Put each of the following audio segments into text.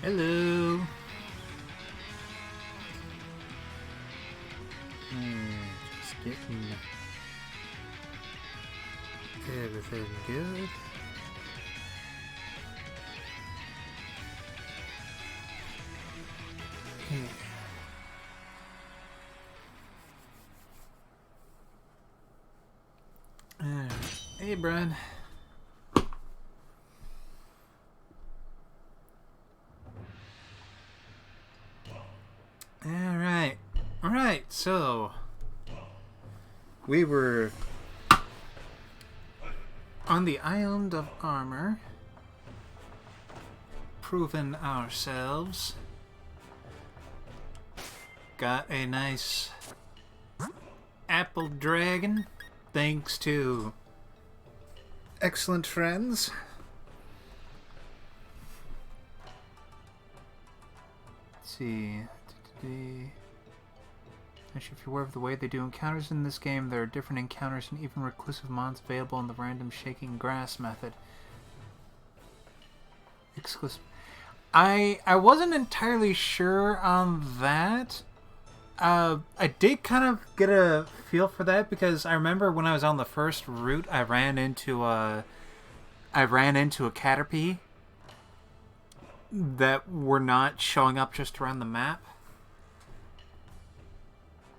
Hello. Just getting everything good. Hey, Brian. Alright, so we were on the island of Armor, proving ourselves. Got a nice apple dragon, thanks to excellent friends. Let's see. Actually, if you're aware of the way they do encounters in this game, there are different encounters and even reclusive mons available in the random shaking grass method. Exclusive. I wasn't entirely sure on that. I did kind of get a feel for that because I remember when I was on the first route, I ran into a Caterpie that were not showing up just around the map.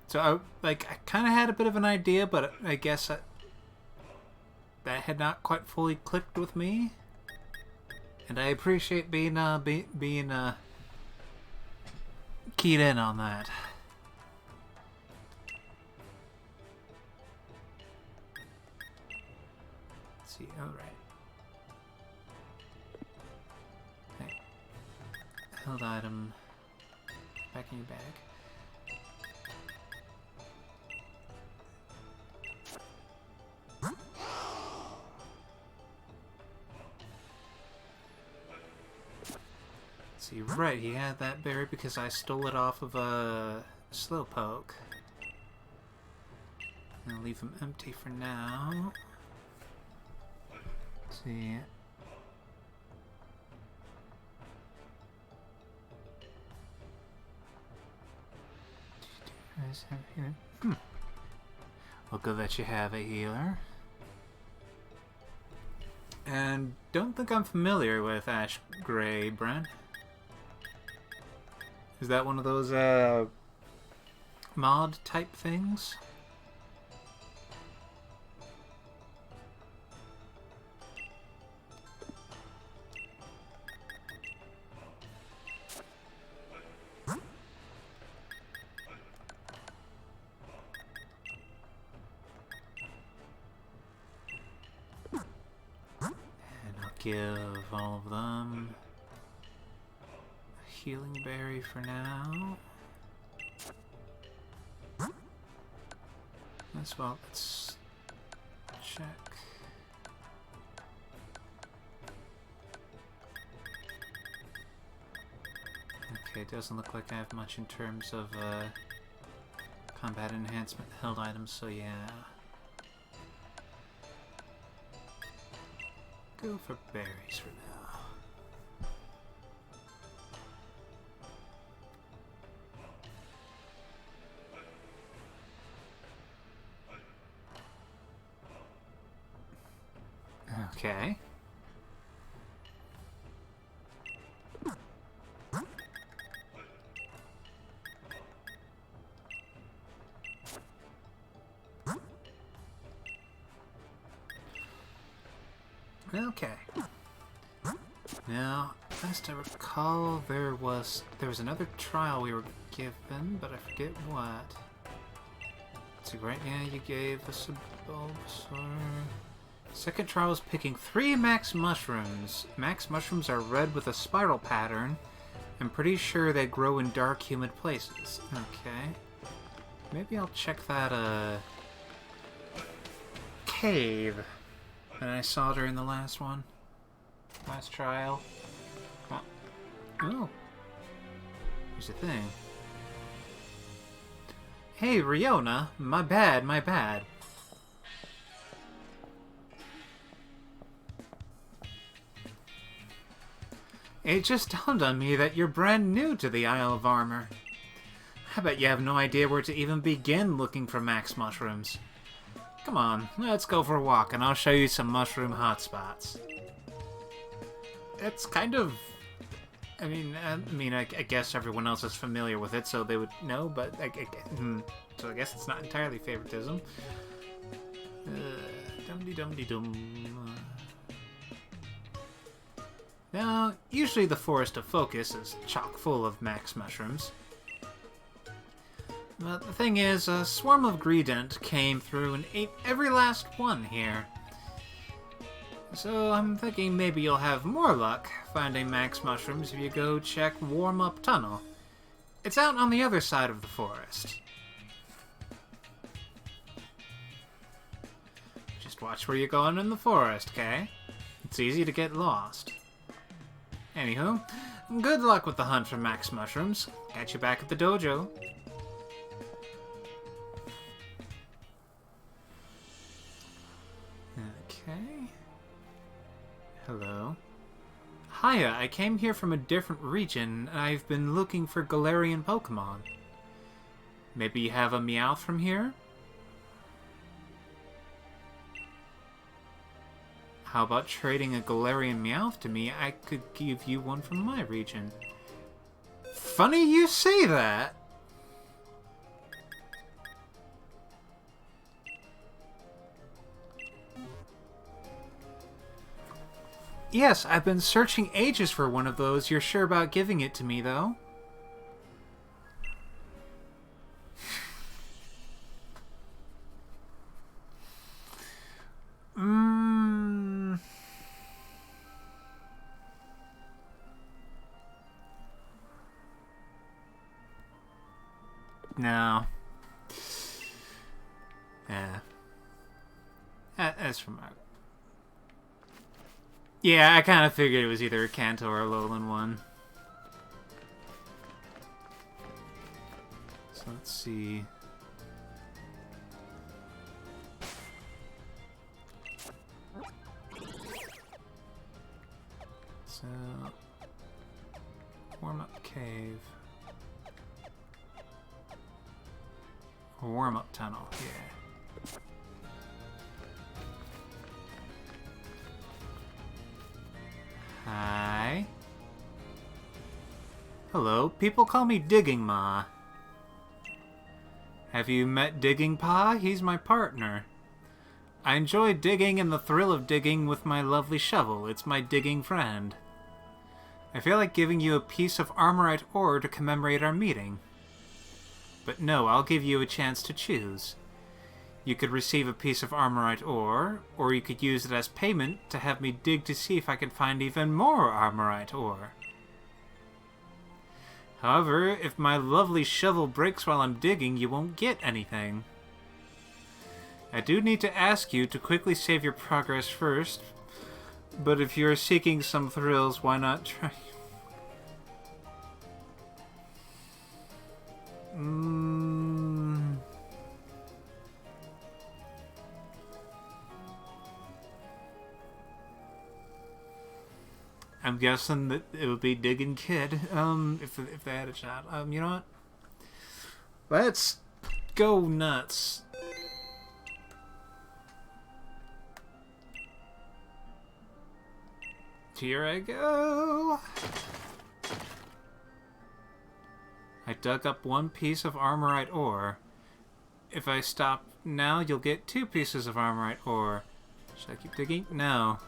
So I kind of had a bit of an idea, but I guess that had not quite fully clicked with me. And I appreciate being keyed in on that. Let's see. All right. Okay. Held item back in your bag. See, right, he had that berry because I stole it off of a slowpoke. I'll leave him empty for now. Let's see. Well, good that you have a healer. And don't think I'm familiar with Ash Gray, Brent. Is that one of those mod type things? And I'll give all of them healing berry for now. As well, let's check. Okay, it doesn't look like I have much in terms of combat enhancement held items, so yeah. Go for berries for now. Okay. Okay. Now, last I recall, there was another trial we were given, but I forget what. Let's see, right now you gave us a Bulbasaur. Second trial is picking 3 max mushrooms. Max mushrooms are red with a spiral pattern. I'm pretty sure they grow in dark, humid places. Okay. Maybe I'll check that, cave that I saw during the last one. Last trial. Oh. Here's the thing. Hey, Riona. My bad, my bad. It just dawned on me that you're brand new to the Isle of Armor. I bet you have no idea where to even begin looking for max mushrooms. Come on, let's go for a walk and I'll show you some mushroom hotspots. It's kind of... I guess everyone else is familiar with it, so they would know, but... So I guess it's not entirely favoritism. Dum-de-dum-de-dum. Now, usually the Forest of Focus is chock full of max mushrooms. But the thing is, a swarm of Greedent came through and ate every last one here. So I'm thinking maybe you'll have more luck finding max mushrooms if you go check Warm Up Tunnel. It's out on the other side of the forest. Just watch where you're going in the forest, okay? It's easy to get lost. Anywho, good luck with the hunt for max mushrooms. Catch you back at the dojo. Okay. Hello. Hiya, I came here from a different region, and I've been looking for Galarian Pokemon. Maybe you have a Meowth from here? How about trading a Galarian Meowth to me? I could give you one from my region. Funny you say that! Yes, I've been searching ages for one of those. You're sure about giving it to me, though? No. Yeah. As for my... Yeah, I kind of figured it was either a Kanto or a Alolan one. So let's see. So... Warm-up cave. Warm-up tunnel, yeah. Hi. Hello, people call me Digging Ma. Have you met Digging Pa? He's my partner. I enjoy digging and the thrill of digging with my lovely shovel. It's my digging friend. I feel like giving you a piece of Armorite ore to commemorate our meeting. But no, I'll give you a chance to choose. You could receive a piece of Armorite ore, or you could use it as payment to have me dig to see if I can find even more Armorite ore. However, if my lovely shovel breaks while I'm digging, you won't get anything. I do need to ask you to quickly save your progress first, but if you're seeking some thrills, why not try... I'm guessing that it would be Diggin' Kid, if they had a shot. You know what? Let's go nuts. Here I go. I dug up one piece of Armorite ore. If I stop now, you'll get 2 pieces of Armorite ore. Should I keep digging? No.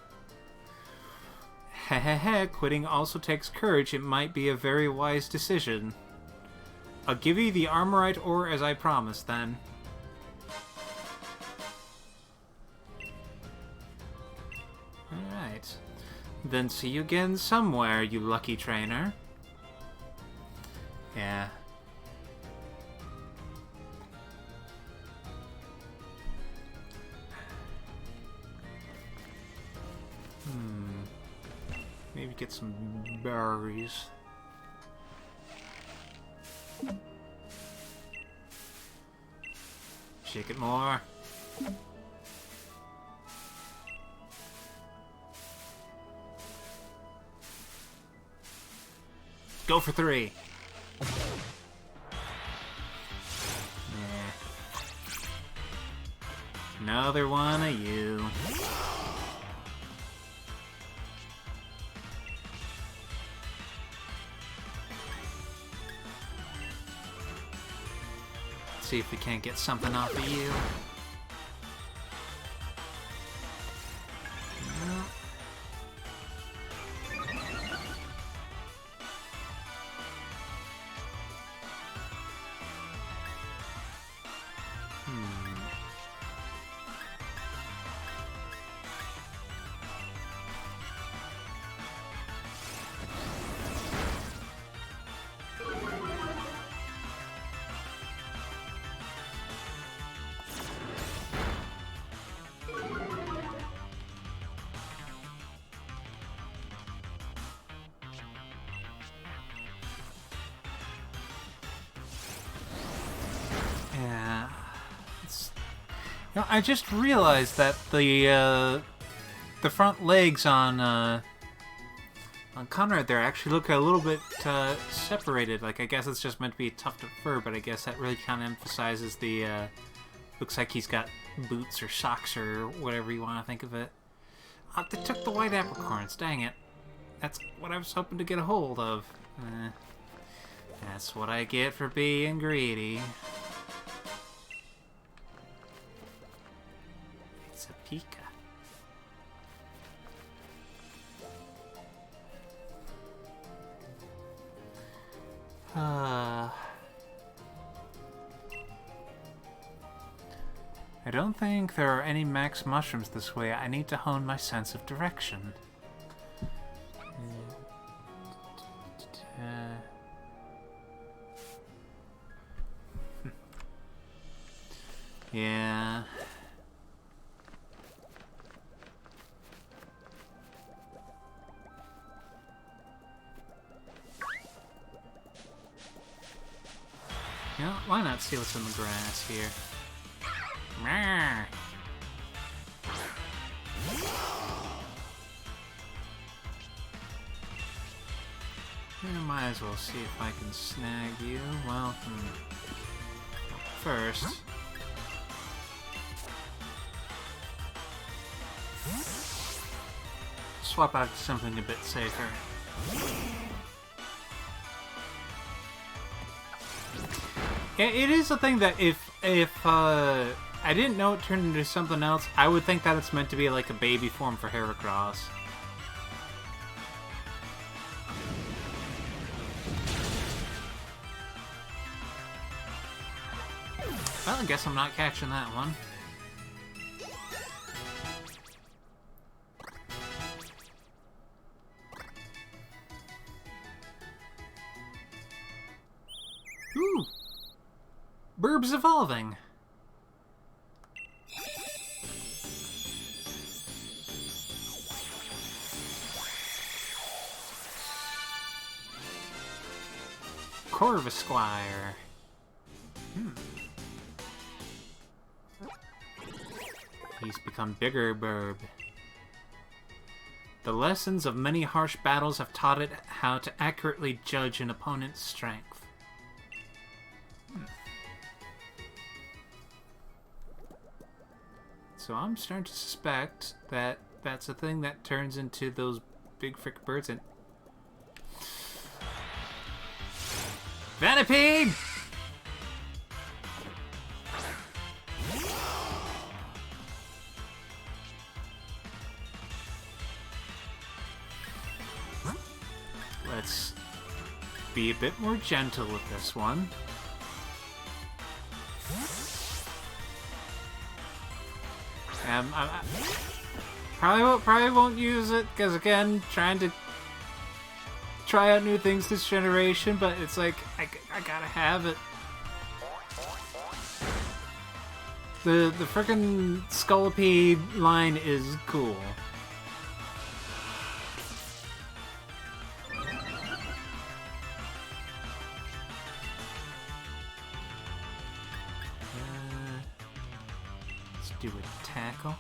Hehehe, quitting also takes courage. It might be a very wise decision. I'll give you the Armorite ore as I promised, then. Alright. Then see you again somewhere, you lucky trainer. Yeah. Maybe get some berries. Shake it more. go for 3. Another one of you. Let's see if we can't get something off of you. No. You know, I just realized that the front legs on Conrad there actually look a little bit separated. Like, I guess it's just meant to be a tuft of fur, but I guess that really kind of emphasizes the looks like he's got boots or socks or whatever you want to think of it. They took the white apricorns. Dang it! That's what I was hoping to get a hold of. That's what I get for being greedy. Pika. I don't think there are any max mushrooms this way. I need to hone my sense of direction. Yeah. You know, why not see what's in the grass here? I might as well see if I can snag you. Well, first... swap out to something a bit safer. It is a thing that if I didn't know it turned into something else, I would think that it's meant to be like a baby form for Heracross. Well, I guess I'm not catching that one. Ooh! Burb's evolving! Corvisquire. He's become bigger, Burb. The lessons of many harsh battles have taught it how to accurately judge an opponent's strength. So I'm starting to suspect that that's a thing that turns into those big frick birds and... Venipede! Let's be a bit more gentle with this one. I probably won't use it because, again, trying to try out new things this generation, but it's like I gotta have it. The frickin' Scolipede line is cool. Let's do a tackle.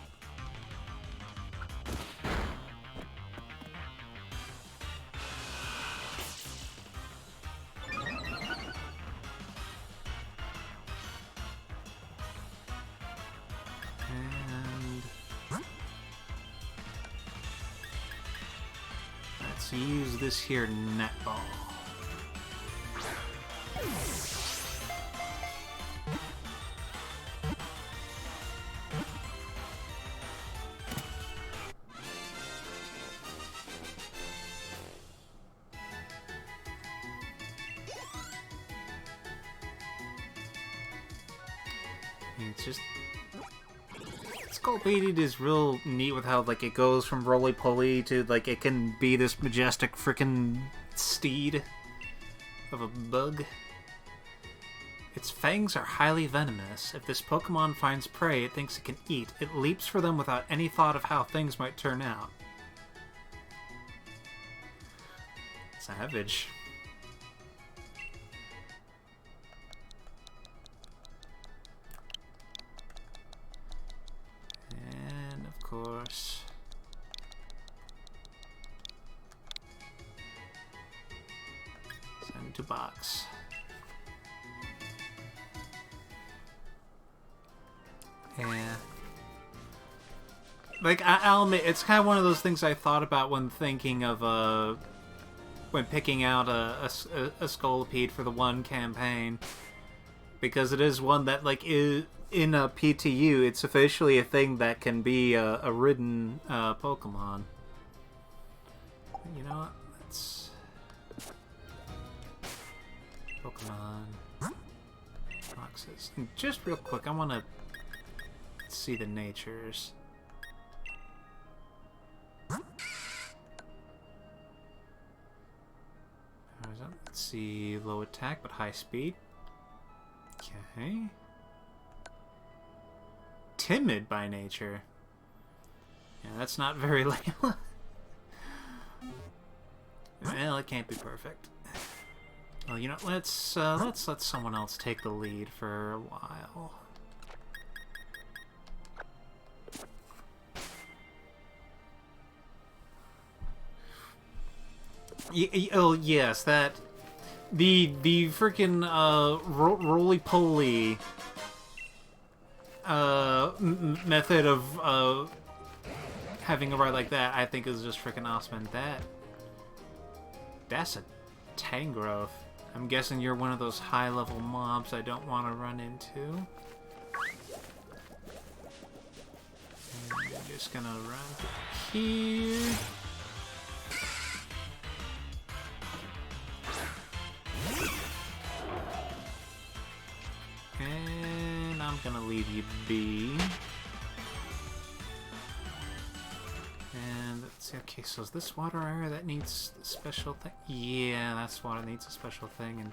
let's use this here netball. It's just... Sculpted is real neat with how, like, it goes from roly-poly to, like, it can be this majestic frickin' steed of a bug. Its fangs are highly venomous. If this Pokemon finds prey it thinks it can eat, it leaps for them without any thought of how things might turn out. Savage. And, of course... send to box. Yeah. Like, I'll admit, it's kind of one of those things I thought about when thinking of, when picking out a Scolipede for the one campaign. Because it is one that, like, is in a PTU, it's officially a thing that can be a ridden Pokemon. You know what? Let's... Pokemon... boxes. And just real quick, I want to see the natures. Let's see, low attack but high speed. Okay. Timid by nature. Yeah, that's not very lame. Well, it can't be perfect. Well, you know, let's let someone else take the lead for a while. Oh yes, that the freaking roly-poly method of having a ride like that, I think is just freaking awesome. And that's a Tangrowth. I'm guessing you're one of those high-level mobs I don't want to run into. And I'm just gonna run here. And I'm gonna leave you be. And let's see, okay, so is this water area that needs a special thing? Yeah, that's water needs a special thing, and...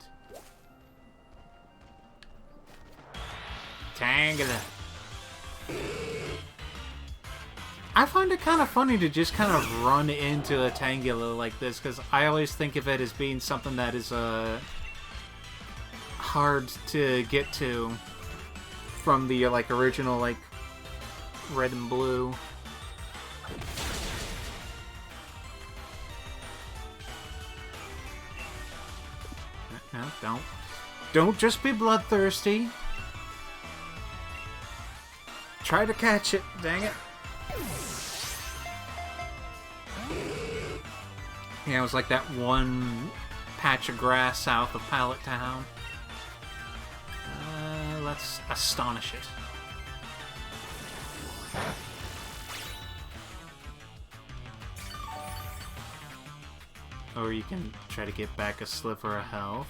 Tangela! I find it kind of funny to just kind of run into a Tangela like this, because I always think of it as being something that is, hard to get to from the like original like red and blue. No, don't just be bloodthirsty. Try to catch it, dang it. Yeah, it was like that one patch of grass south of Pallet Town. Let's astonish it. Or you can try to get back a sliver of health.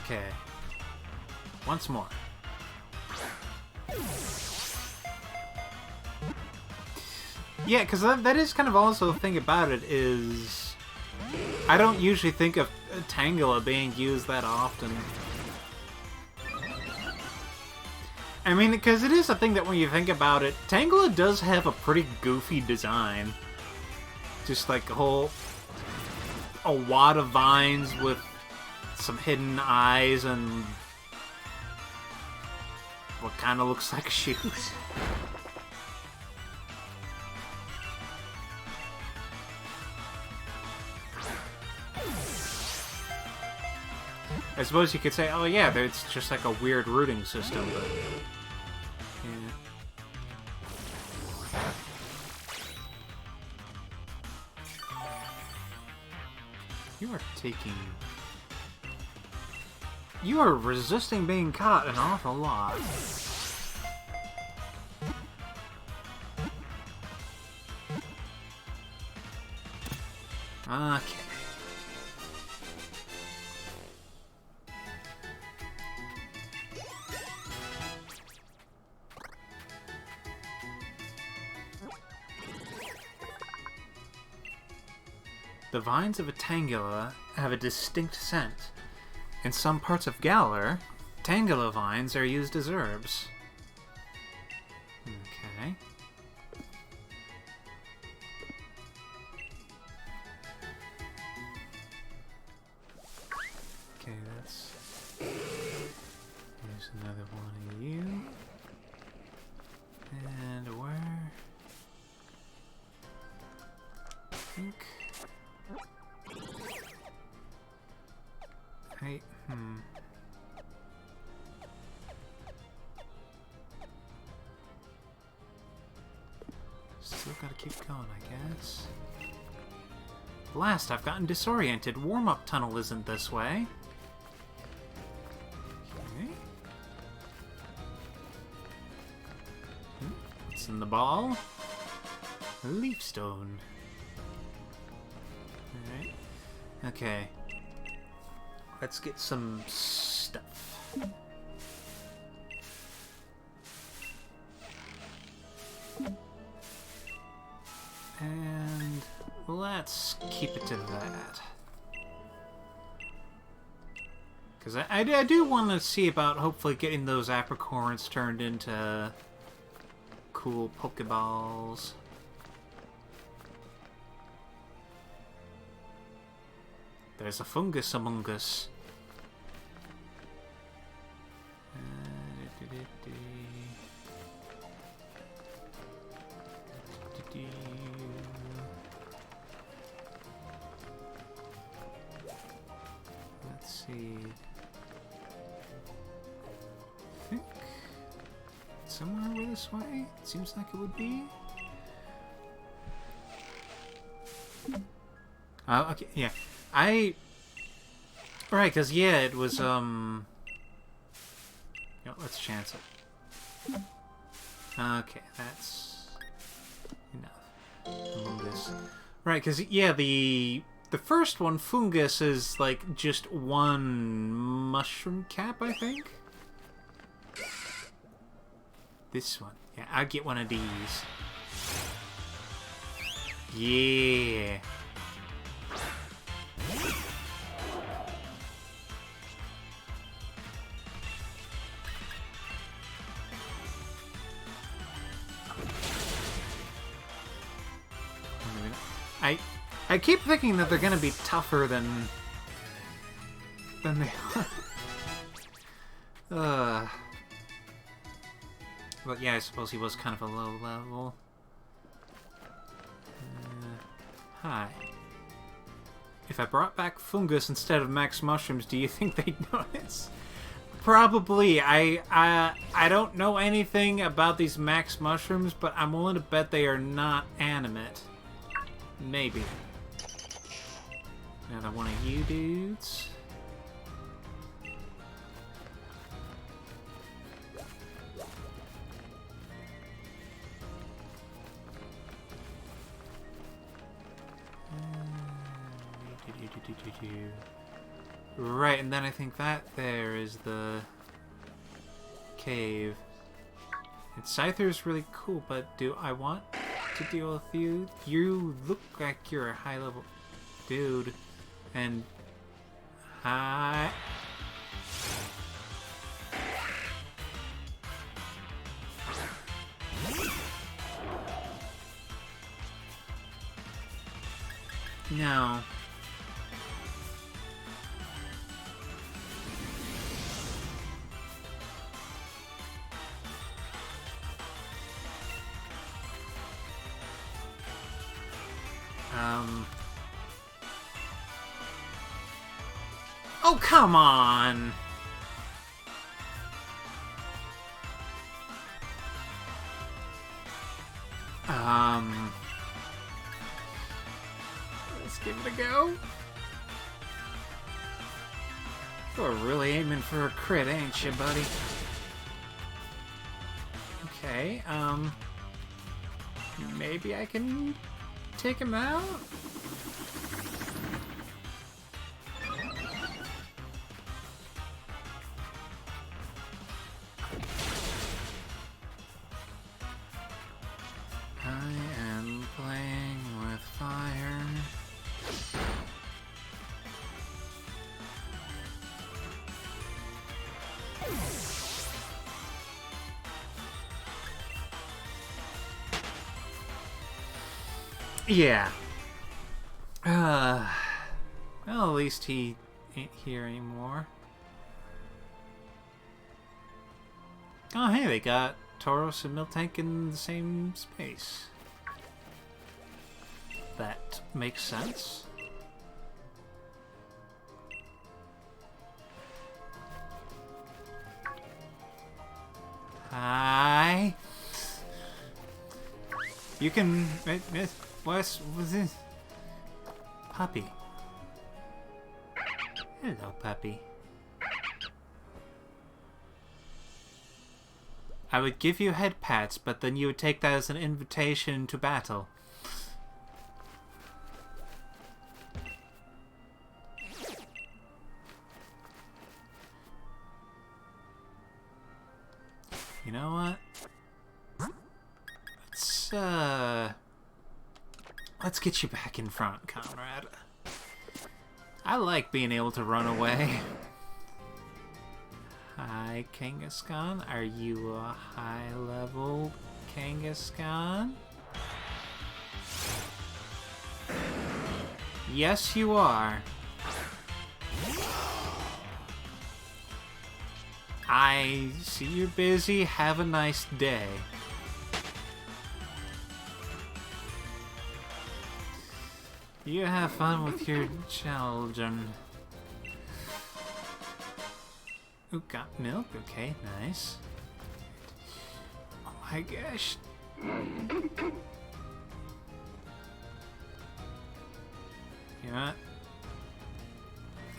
Okay. Once more. Yeah, because that is kind of also the thing about it is... I don't usually think of Tangela being used that often. I mean, because it is a thing that when you think about it, Tangela does have a pretty goofy design. Just like a wad of vines with some hidden eyes and what kind of looks like shoes. I suppose you could say, oh yeah, it's just like a weird rooting system, but... You are taking... You are resisting being caught an awful lot. Okay. The vines of a Tangela have a distinct scent. In some parts of Galar, Tangela vines are used as herbs. Okay. Okay, that's... Here's another one of you. And where? I think... Still gotta keep going, I guess. Blast, I've gotten disoriented. Warm-up tunnel isn't this way. Okay. What's in the ball? Leaf stone. Alright. Okay. Let's get some stuff. And let's keep it to that. Because I do want to see about hopefully getting those apricorns turned into cool Pokeballs. There's a fungus among us. Let's see. I think somewhere over this way? It seems like it would be. Okay, yeah. Right, because, yeah, it was, let's chance it. Okay, that's enough. Fungus. Right, because, yeah, the first one, Fungus, is, like, just one mushroom cap, I think? This one. Yeah, I'd get one of these. Yeah. I keep thinking that they're gonna be tougher than they are. But yeah, I suppose he was kind of a low level. Hi. If I brought back Fungus instead of Max Mushrooms, do you think they'd notice? Probably. I don't know anything about these Max Mushrooms, but I'm willing to bet they are not animate. Maybe. Another one of you dudes. Right, and then I think that there is the cave. And Scyther's really cool, but do I want to deal with you? You look like you're a high level dude. And hi. No. Oh, come on! Let's give it a go. You're really aiming for a crit, ain't you, buddy? Okay, maybe I can take him out? I am playing with fire. Yeah. Well, at least he ain't here anymore. Oh, hey, they got Tauros and Miltank in the same space. That makes sense. Hi. You can... What's this? Puppy. Hello, puppy. I would give you head pats, but then you would take that as an invitation to battle. You know what? Let's get you back in front, comrade. I like being able to run away. Hi, Kangaskhan. Are you a high-level Kangaskhan? Yes, you are. I see you're busy. Have a nice day. You have fun with your children. Ooh, got milk? Okay, nice. Oh my gosh. You know what?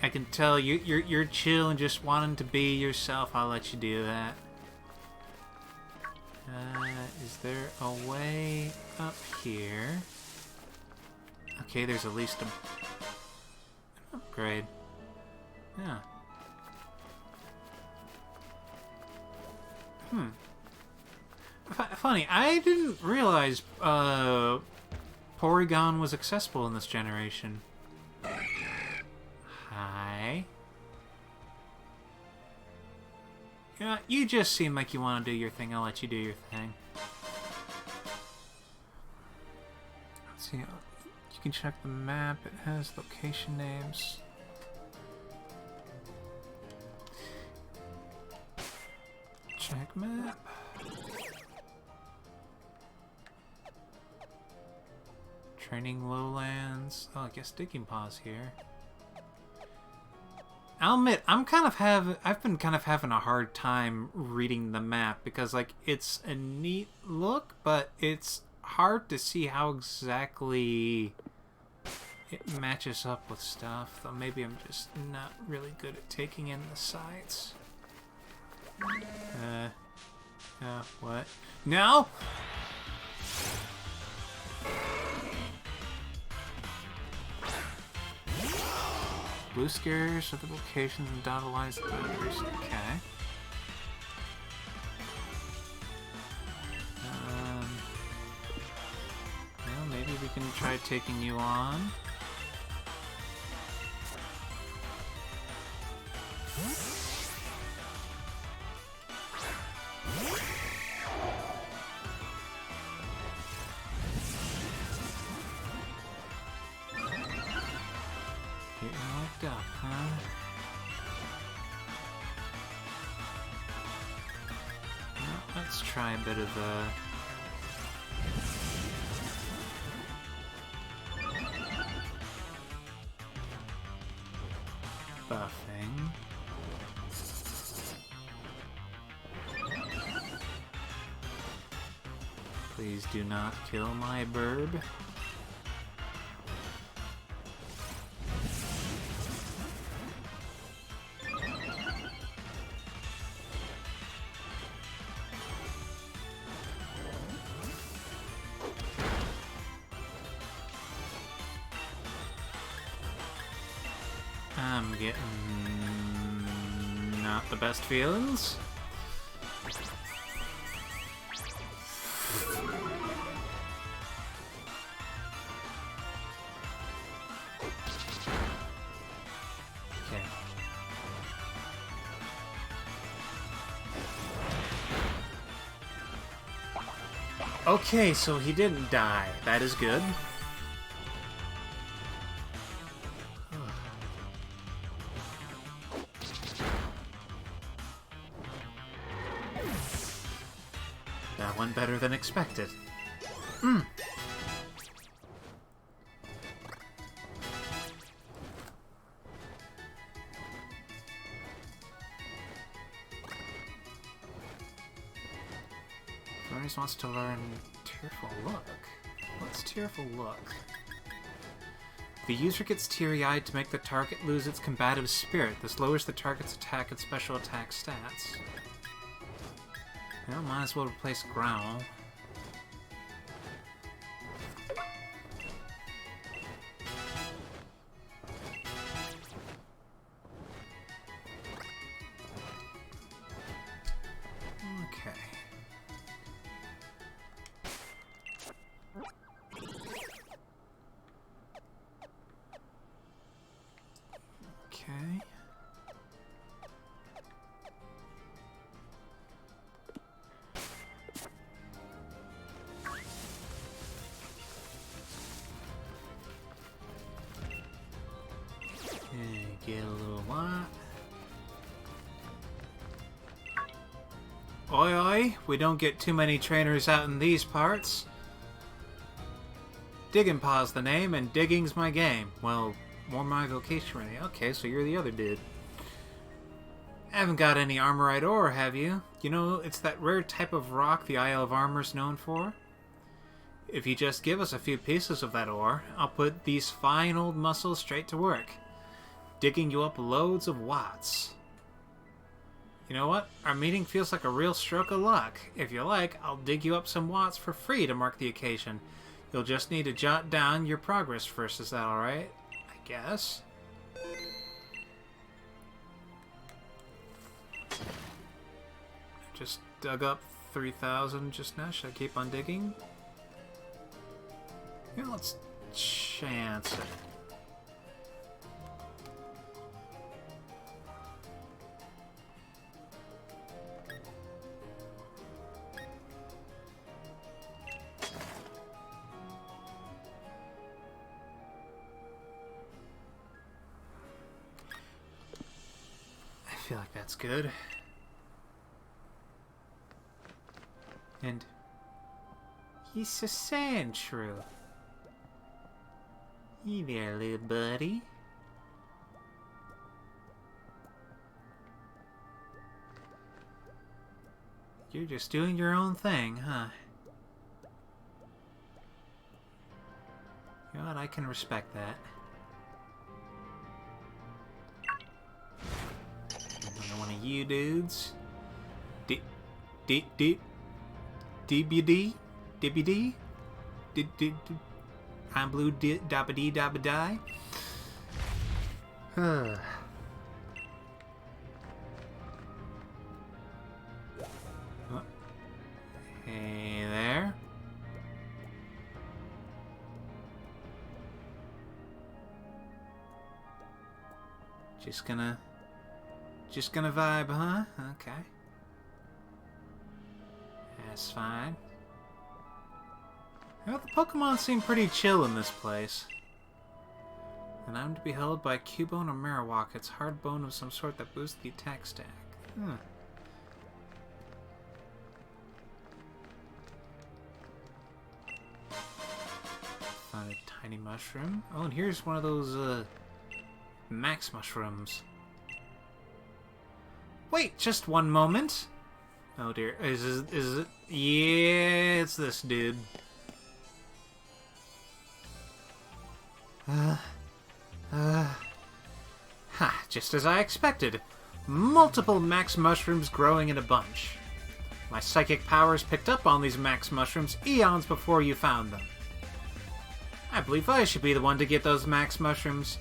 I can tell you're chill and just wanting to be yourself. I'll let you do that. Is there a way up here? Okay, there's at least an upgrade. Yeah. Funny, I didn't realize Porygon was accessible in this generation. Hi. Yeah, you just seem like you want to do your thing. I'll let you do your thing. Let's see. You can check the map. It has location names. Check map. Training lowlands. Oh, I guess Digging Paw's here. I'll admit, I've been kind of having a hard time reading the map because, like, it's a neat look, but it's hard to see how exactly it matches up with stuff. Though maybe I'm just not really good at taking in the sights. What? No! Blue scares are the locations and dotted lines of boundaries. Okay. Well, maybe we can try taking you on. Getting locked up, huh? Well, let's try a bit of buffing. Please do not kill my burb. I'm getting not the best feelings. Okay. Okay, so he didn't die. That is good. That went better than expected. Bernice wants to learn Tearful Look. What's Tearful Look? The user gets teary-eyed to make the target lose its combative spirit. This lowers the target's attack and special attack stats. Well, might as well replace Growl. Okay. Okay. Get a little what? Oi oi, we don't get too many trainers out in these parts. Diggin' Paw's the name, and digging's my game. Well, more my vocation really. Okay, so you're the other dude. Haven't got any armorite ore, have you? You know, it's that rare type of rock the Isle of Armor's known for. If you just give us a few pieces of that ore, I'll put these fine old muscles straight to work, digging you up loads of watts. You know what? Our meeting feels like a real stroke of luck. If you like, I'll dig you up some watts for free to mark the occasion. You'll just need to jot down your progress first. Is that alright? I guess. Just dug up 3,000 just now. Should I keep on digging? Yeah, let's chance it. I feel like that's good. And he's so saying true. You there, little buddy. You're just doing your own thing, huh? You know what? I can respect that. Another one of you dudes. DBD? I'm blue dabba-dee dabba-die. Hey there. Just gonna vibe, huh? Okay. That's fine. Well, the Pokemon seem pretty chill in this place. And I'm to be held by Cubone or Marowak. It's hard bone of some sort that boosts the attack stack. Found a tiny mushroom. Oh, and here's one of those, max mushrooms. Wait, just one moment. Oh dear, is it? Yeah, it's this dude. Just as I expected. Multiple max mushrooms growing in a bunch. My psychic powers picked up on these max mushrooms eons before you found them. I believe I should be the one to get those max mushrooms.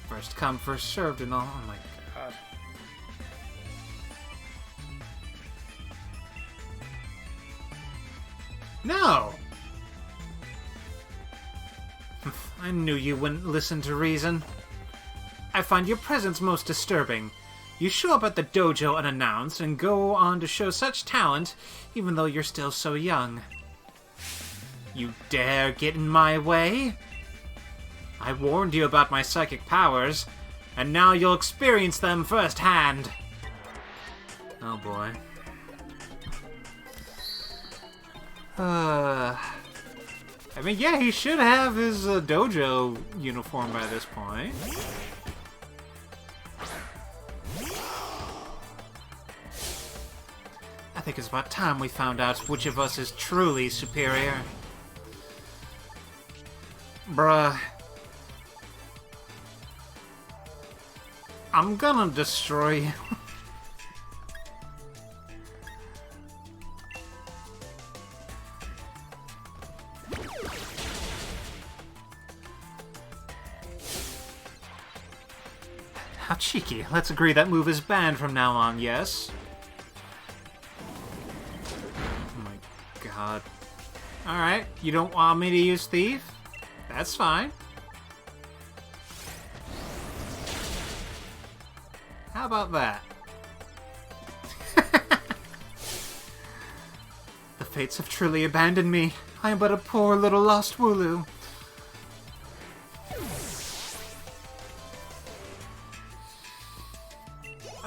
First come, first served and all. Oh my god. No! I knew you wouldn't listen to reason. I find your presence most disturbing. You show up at the dojo unannounced and go on to show such talent, even though you're still so young. You dare get in my way? I warned you about my psychic powers, and now you'll experience them firsthand. Oh boy. I mean, yeah, he should have his dojo uniform by this point. I think it's about time we found out which of us is truly superior. Bruh. I'm gonna destroy you. How cheeky. Let's agree that move is banned from now on, yes? Oh my god. Alright, you don't want me to use Thief? That's fine. How about that? The fates have truly abandoned me. I am but a poor little lost Wooloo.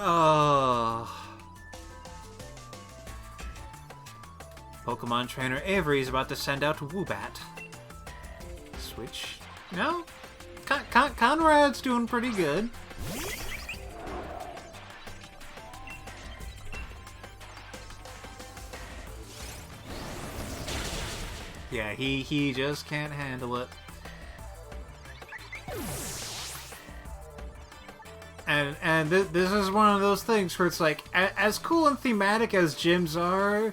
Oh. Pokemon trainer Avery is about to send out Woobat. Switch? No? Conrad's doing pretty good. Yeah, he just can't handle it. And this is one of those things where it's like, as cool and thematic as gyms are,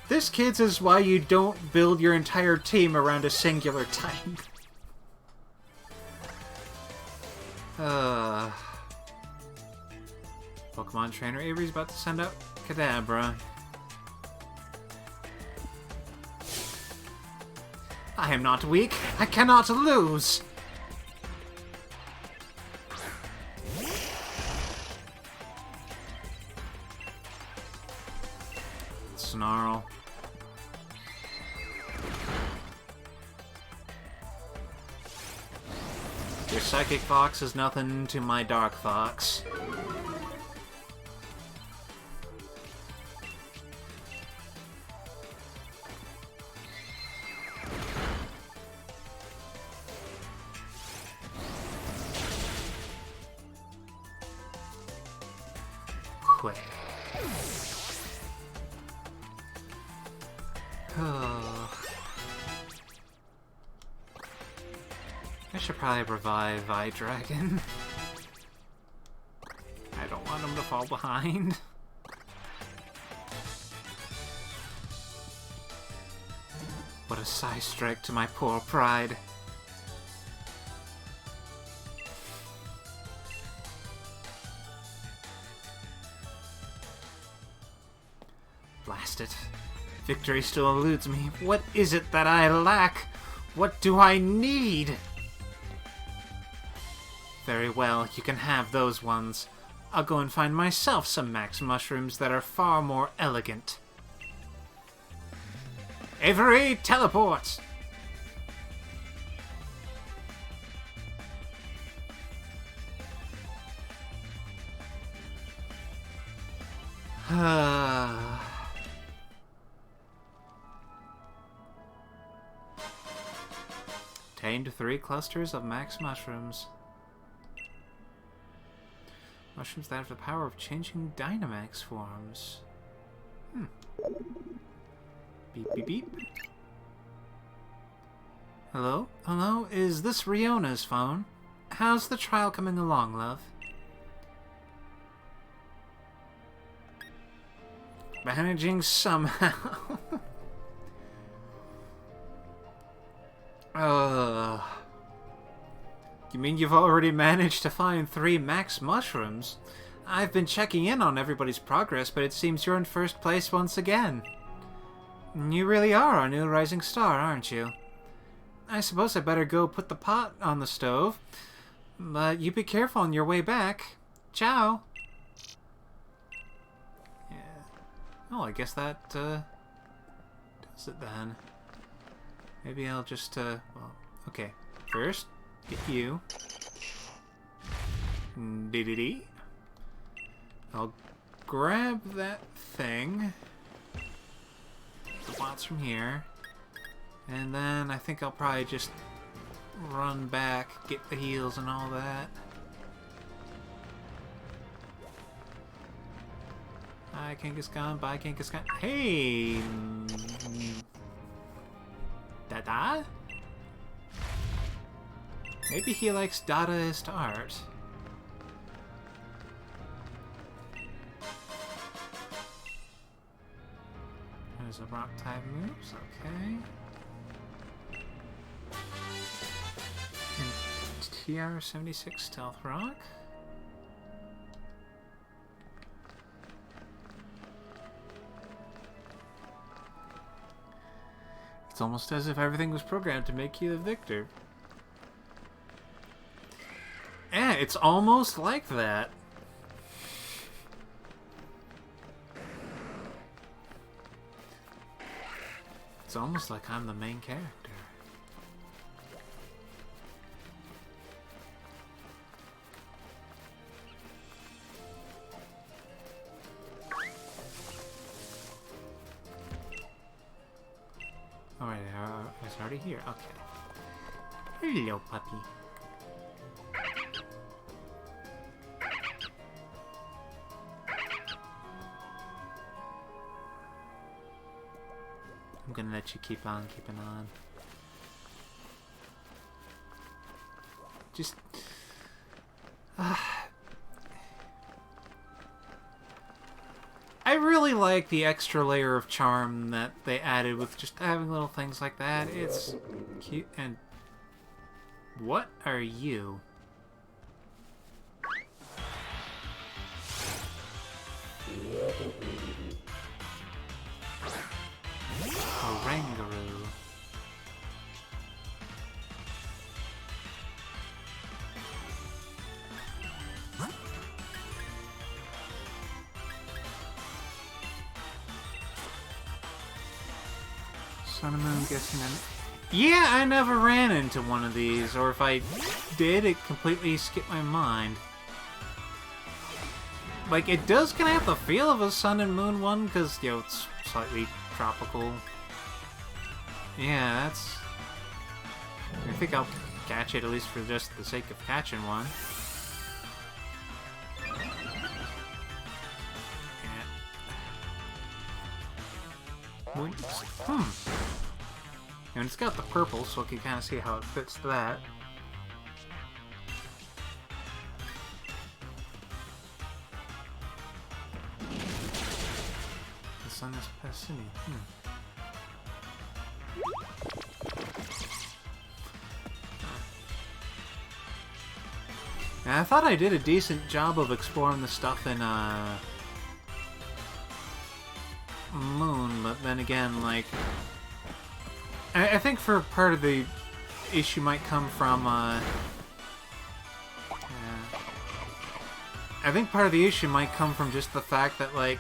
this, kids, is why you don't build your entire team around a singular type. Pokemon trainer Avery's about to send out Kadabra. I am not weak. I cannot lose. Snarl. Your Psychic Fox is nothing to my Dark Fox. Quick. I should probably revive iDragon. I don't want him to fall behind. What a side strike to my poor pride. Blast it. Victory still eludes me. What is it that I lack? What do I need? Very well, you can have those ones. I'll go and find myself some max mushrooms that are far more elegant. Avery, teleport! Obtained 3 clusters of max mushrooms. Mushrooms that have the power of changing Dynamax forms. Beep, beep, beep. Hello? Hello? Is this Riona's phone? How's the trial coming along, love? Managing somehow. You mean you've already managed to find 3 max mushrooms? I've been checking in on everybody's progress, but it seems you're in first place once again. You really are our new rising star, aren't you? I suppose I better go put the pot on the stove. But you be careful on your way back. Ciao! Yeah. Oh, I guess that, does it then. Maybe I'll just, well, okay. First, get you. Dee-dee-dee. I'll grab that thing. The pots from here. And then I think I'll probably just run back, get the heals and all that. Bye, Kangaskhan. Bye, Kangaskhan. Hey! Dada? Maybe he likes Dadaist art. There's a rock type moves, okay. And TR-76 Stealth Rock. It's almost as if everything was programmed to make you the victor. Yeah, it's almost like that. It's almost like I'm the main character. Alright, it's already here. Okay. Hello, puppy. I'm gonna let you keep on keeping on. Just... I really like the extra layer of charm that they added with just having little things like that. It's cute. And what are you? Orangaroo. Sun and Moon guessing I'm... Yeah, I never ran into one of these, or if I did, it completely skipped my mind. Like, it does kind of have the feel of a Sun and Moon one, because, you know, it's slightly tropical. Yeah, that's... I think I'll catch it, at least for just the sake of catching one. Yeah. And it's got the purple, so I can kind of see how it fits that. The sun is passing. And I thought I did a decent job of exploring the stuff in Moon, but then again, like, I think for part of the issue might come from I think part of the issue might come from just the fact that, like,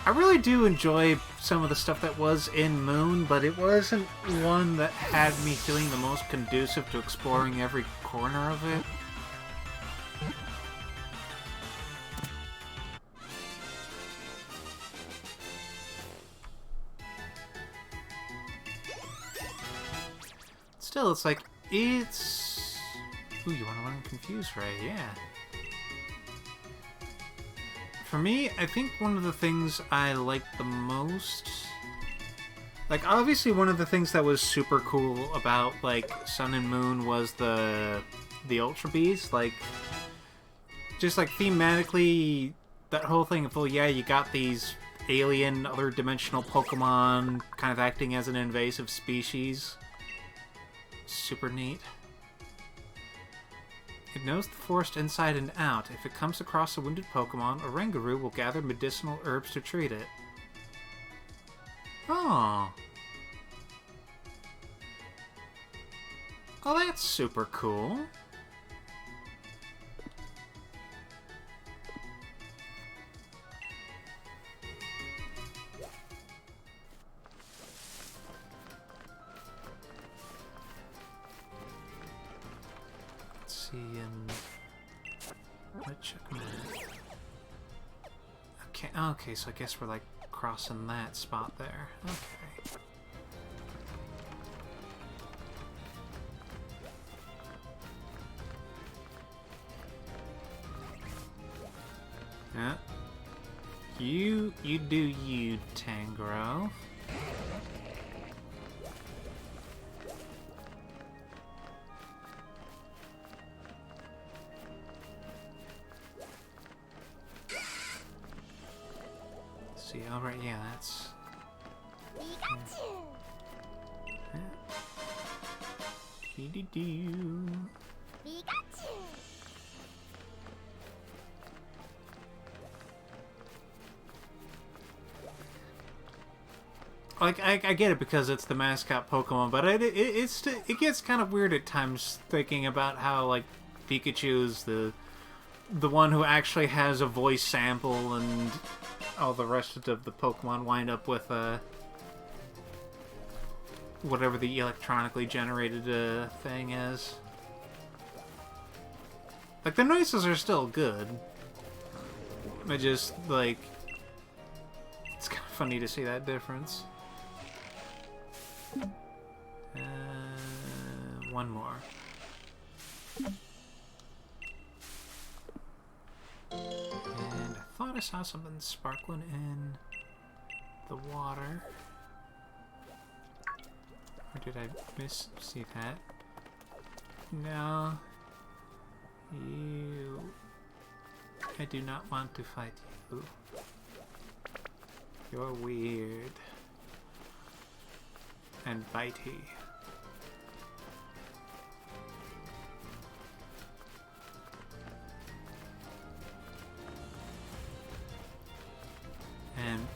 I really do enjoy some of the stuff that was in Moon, but it wasn't one that had me feeling the most conducive to exploring every corner of it. Still, it's like, it's... Ooh, you want to learn Confuse Ray, yeah. For me, I think one of the things I liked the most... Like, obviously one of the things that was super cool about, like, Sun and Moon was the Ultra Bees. Like, just, like, thematically, that whole thing of, oh yeah, you got these alien, other dimensional Pokemon kind of acting as an invasive species. super neat. It knows the forest inside and out. If it comes across a wounded Pokemon, Oranguru will gather medicinal herbs to treat it. Oh. Oh, that's super cool. Let's see, let's check that. Okay, okay, so I guess we're like crossing that spot there. Okay. Yeah. You do you, Tangrowth. See, alright, yeah, that's... Do-do-do. Like, I get it because it's the mascot Pokemon, but it gets kind of weird at times thinking about how, like, Pikachu is the one who actually has a voice sample and all the rest of the Pokemon wind up with whatever the electronically generated thing is. Like, the noises are still good. But just, like, it's kind of funny to see that difference. One more. And I thought I saw something sparkling in the water. Or did I see that? No. You... I do not want to fight you. You're weird. And bitey. And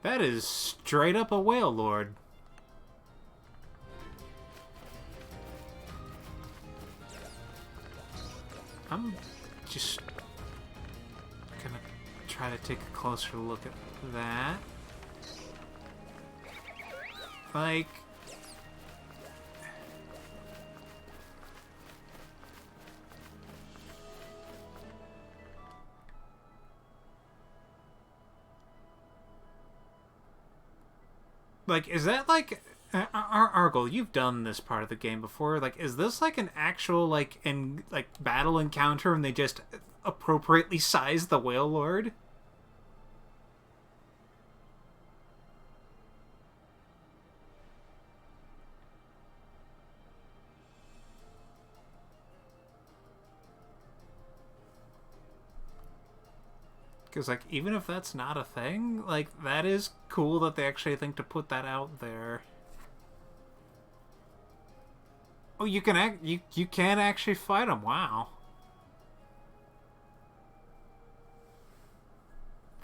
that is straight up a whale lord. I'm just gonna try to take a closer look at that. Like, is that like Argyle, you've done this part of the game before. Like, is this like an actual like battle encounter and they just appropriately size the whale lord? Because, like, even if that's not a thing, like, that is cool that they actually think to put that out there. Oh, you can you can actually fight them. Wow.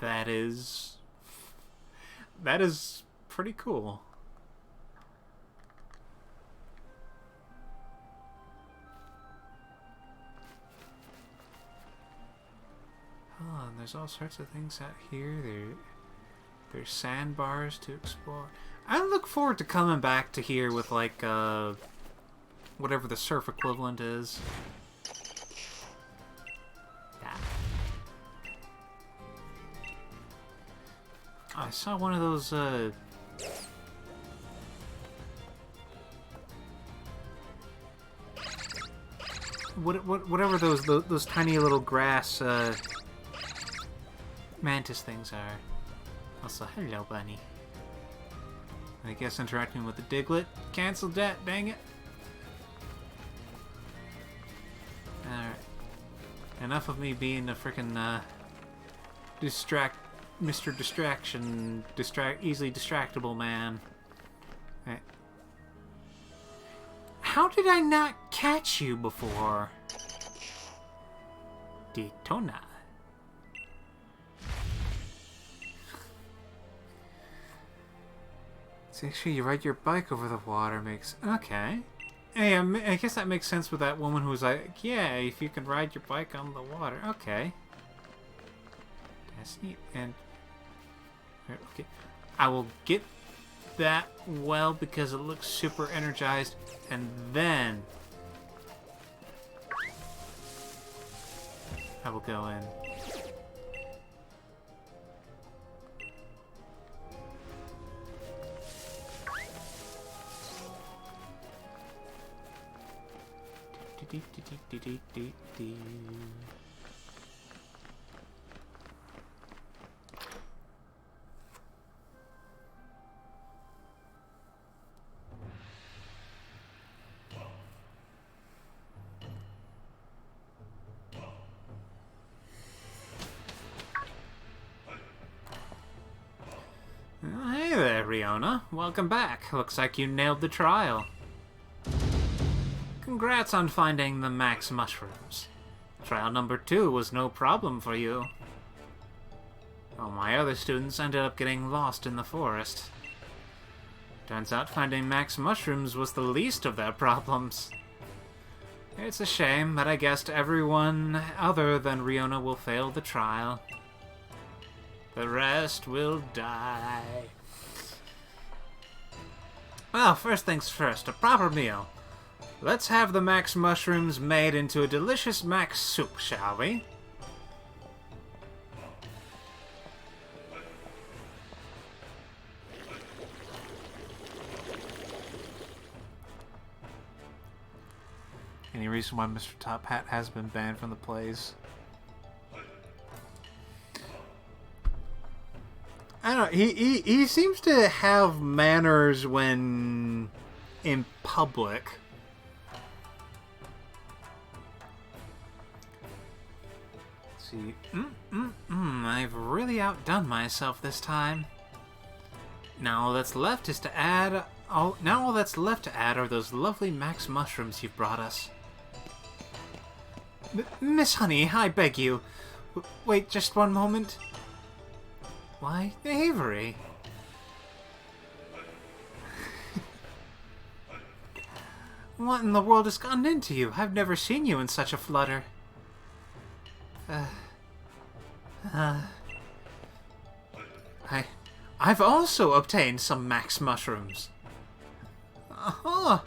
That is pretty cool. Oh, and there's all sorts of things out here. There's sandbars to explore. I look forward to coming back to here with, like, whatever the surf equivalent is. Yeah. I saw one of those, whatever those tiny little grass, mantis things are. Also, hello, bunny. I guess interacting with the Diglett canceled that, dang it. Alright. Enough of me being a frickin' Mr. Distraction, easily distractible man. Right. How did I not catch you before? Daytona. So actually, you ride your bike over the water makes... Okay. Hey, I guess that makes sense with that woman who was like, yeah, if you can ride your bike on the water. Okay. That's neat. And... Okay. I will get that well because it looks super energized. And then... I will go in. Hey there, Riona. Welcome back. Looks like you nailed the trial. Congrats on finding the max mushrooms. Trial number 2 was no problem for you. All my other students ended up getting lost in the forest. Turns out finding max mushrooms was the least of their problems. It's a shame, but I guessed everyone other than Riona will fail the trial. The rest will die. Well, first things first, a proper meal. Let's have the max mushrooms made into a delicious max soup, shall we? Any reason why Mr. Top Hat has been banned from the plays? I don't know, he seems to have manners when in public. See, I've really outdone myself this time. Now all that's left is to add. Now all that's left to add are those lovely max mushrooms you've brought us. Miss Honey, I beg you. Wait just one moment. Why, Avery? What in the world has gotten into you? I've never seen you in such a flutter. I've also obtained some max mushrooms. Oh,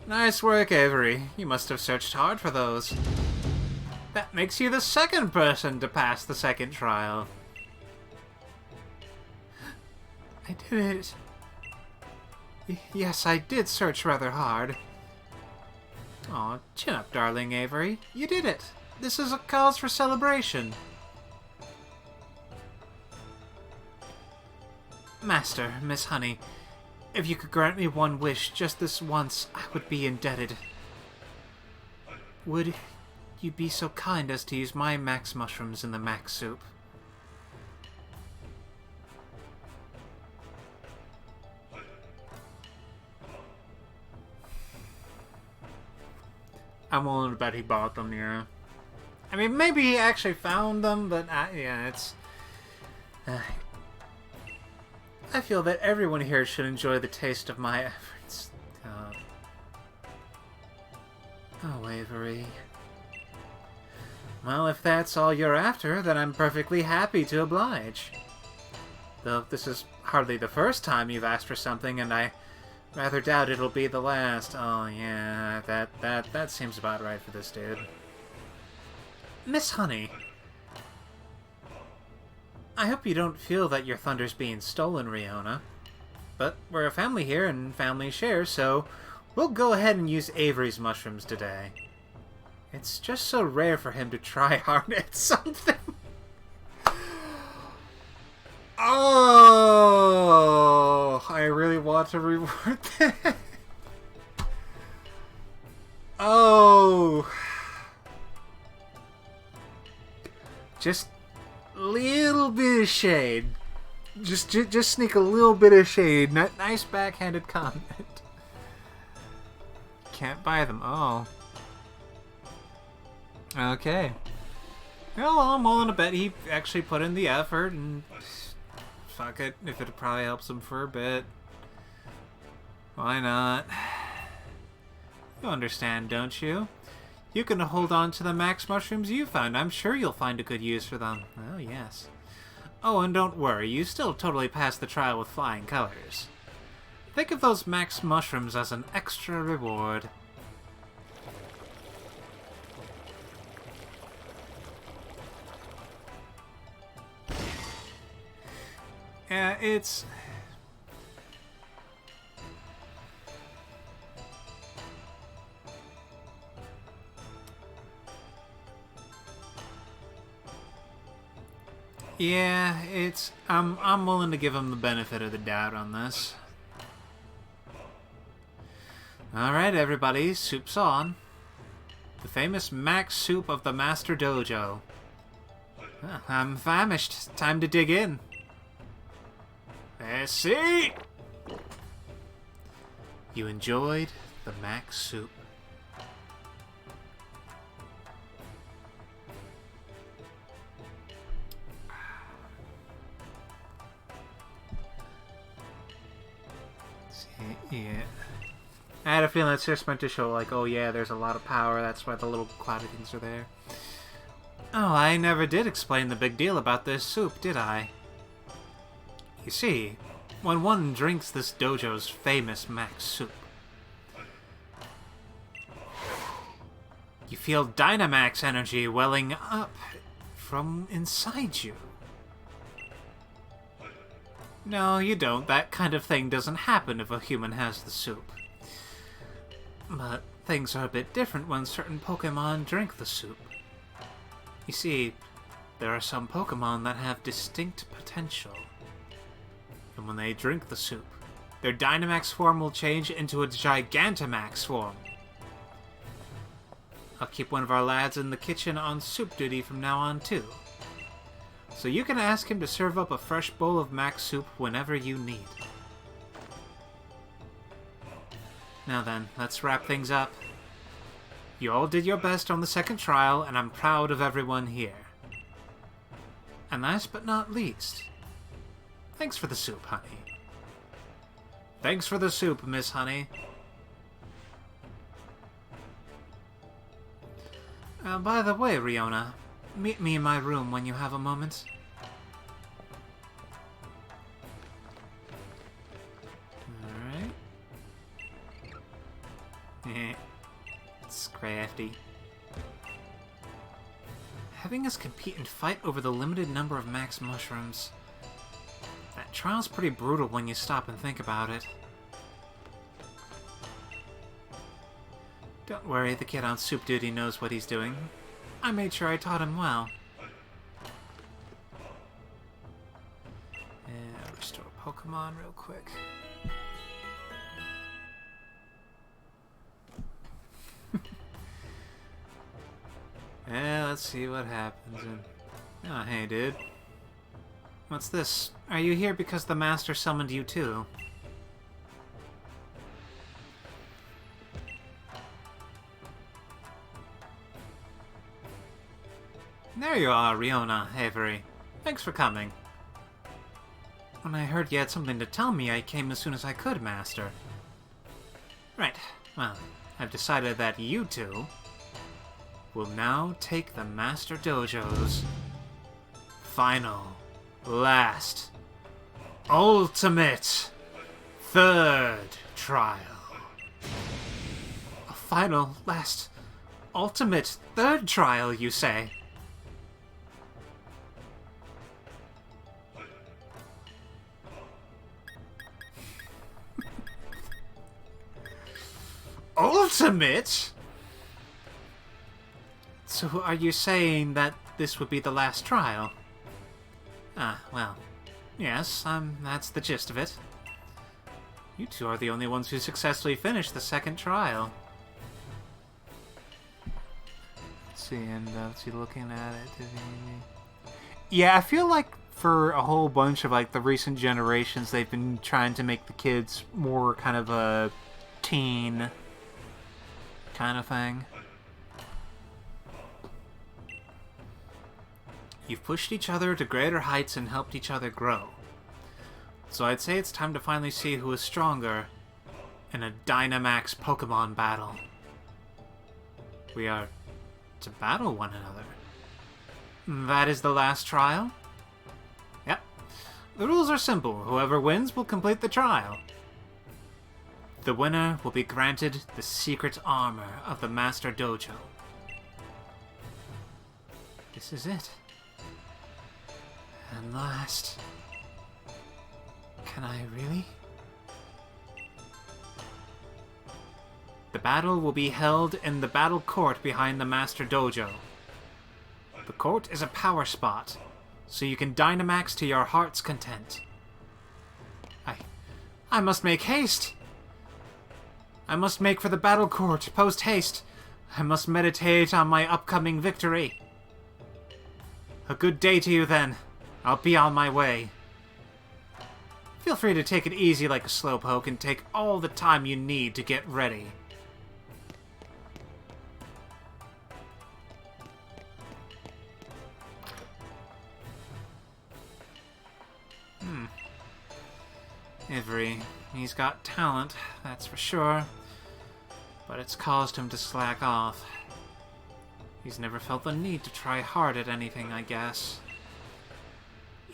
nice work, Avery. You must have searched hard for those. That makes you the second person to pass the second trial. I did it. Yes, I did search rather hard. Aw, chin up, darling Avery. You did it. This is a cause for celebration. Master, Miss Honey, if you could grant me one wish just this once, I would be indebted. Would you be so kind as to use my max mushrooms in the max soup? I'm willing to bet he bought them, yeah. I mean, maybe he actually found them, but yeah, it's... I feel that everyone here should enjoy the taste of my efforts. Oh, Avery. Well, if that's all you're after, then I'm perfectly happy to oblige. Though this is hardly the first time you've asked for something, and I rather doubt it'll be the last. Oh, yeah, that seems about right for this dude. Miss Honey, I hope you don't feel that your thunder's being stolen, Riona. But we're a family here, and family shares, so we'll go ahead and use Avery's mushrooms today. It's just so rare for him to try hard at something. Oh, I really want to reward that. Oh. Just little bit of shade. Just sneak a little bit of shade. Nice backhanded comment. Can't buy them. Oh. Okay. Well, I'm willing to bet he actually put in the effort, and fuck it, if it probably helps him for a bit. Why not? You understand, don't you? You can hold on to the max mushrooms you found. I'm sure you'll find a good use for them. Oh, yes. Oh, and don't worry, you still totally passed the trial with flying colors. Think of those max mushrooms as an extra reward. Yeah, it's... Yeah, it's... I'm willing to give him the benefit of the doubt on this. Alright, everybody, soup's on. The famous max soup of the Master Dojo. I'm famished. Time to dig in. See? You enjoyed the max soup. Yeah. I had a feeling it's just meant to show, like, oh yeah, there's a lot of power, that's why the little cloudy things are there. Oh, I never did explain the big deal about this soup, did I? You see, when one drinks this dojo's famous max soup, you feel Dynamax energy welling up from inside you. No, you don't. That kind of thing doesn't happen if a human has the soup. But things are a bit different when certain Pokemon drink the soup. You see, there are some Pokemon that have distinct potential. And when they drink the soup, their Dynamax form will change into a Gigantamax form. I'll keep one of our lads in the kitchen on soup duty from now on, too. So you can ask him to serve up a fresh bowl of max soup whenever you need. Now then, let's wrap things up. You all did your best on the second trial, and I'm proud of everyone here. And last but not least, thanks for the soup, Honey. Thanks for the soup, Miss Honey. By the way, Riona, meet me in my room when you have a moment. Alright. It's crafty. Having us compete and fight over the limited number of max mushrooms. That trial's pretty brutal when you stop and think about it. Don't worry, the kid on soup duty knows what he's doing. I made sure I taught him well. And restore Pokemon real quick. Yeah, let's see what happens. Oh, hey, dude. What's this? Are you here because the Master summoned you too? There you are, Riona Avery. Thanks for coming. When I heard you had something to tell me, I came as soon as I could, Master. Right. Well, I've decided that you two will now take the Master Dojo's final, last, ultimate, third trial. A final, last, ultimate, third trial, you say? Ultimate? So are you saying that this would be the last trial? Ah, well, yes, that's the gist of it. You two are the only ones who successfully finished the second trial. Let's see, and let's see, looking at it. Yeah, I feel like for a whole bunch of, like, the recent generations, they've been trying to make the kids more kind of a teen kind of thing. You've pushed each other to greater heights and helped each other grow. So I'd say it's time to finally see who is stronger in a Dynamax Pokemon battle. We are to battle one another. That is the last trial? Yep. The rules are simple. Whoever wins will complete the trial. The winner will be granted the secret armor of the Master Dojo. This is it. And last... Can I really? The battle will be held in the battle court behind the Master Dojo. The court is a power spot, so you can Dynamax to your heart's content. I must make haste! I must make for the battle court, post-haste. I must meditate on my upcoming victory. A good day to you, then. I'll be on my way. Feel free to take it easy like a slowpoke and take all the time you need to get ready. Avery, he's got talent, that's for sure, but it's caused him to slack off. He's never felt the need to try hard at anything, I guess.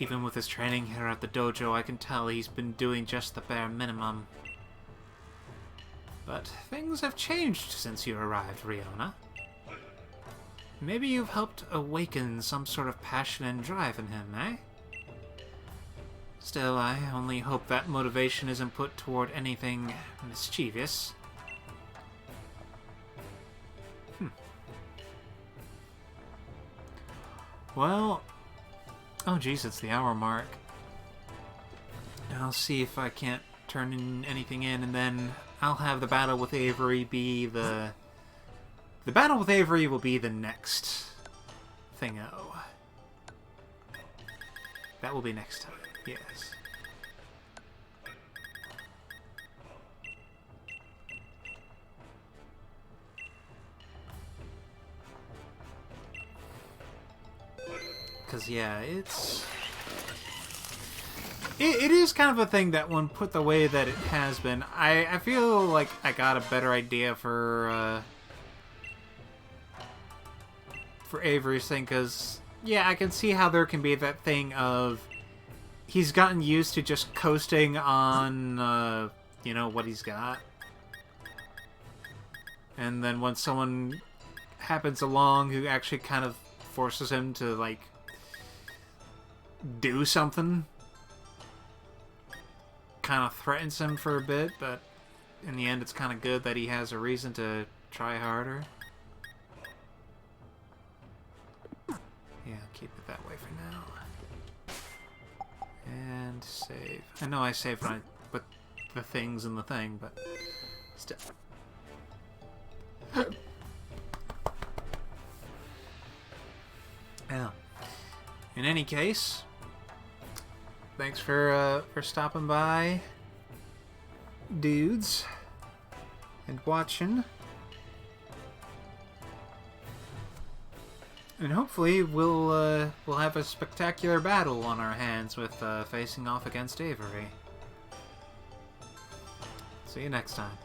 Even with his training here at the dojo, I can tell he's been doing just the bare minimum. But things have changed since you arrived, Riona. Maybe you've helped awaken some sort of passion and drive in him, eh? Still, I only hope that motivation isn't put toward anything mischievous. Well... Oh jeez, it's the hour mark. I'll see if I can't turn anything in, and then I'll have the battle with Avery be the... The battle with Avery will be the next thingo. That will be next time, yes. Because, yeah, it is kind of a thing that when put the way that it has been, I feel like I got a better idea for Avery's thing, because, yeah, I can see how there can be that thing of he's gotten used to just coasting on, you know, what he's got. And then when someone happens along who actually kind of forces him to, like, do something, kind of threatens him for a bit, but in the end it's kind of good that he has a reason to try harder. Yeah, I'll keep it that way for now. And save. I know I saved when I put the things in the thing, but still. Yeah. In any case, thanks for stopping by, dudes, and watching. And hopefully we'll have a spectacular battle on our hands with facing off against Avery. See you next time.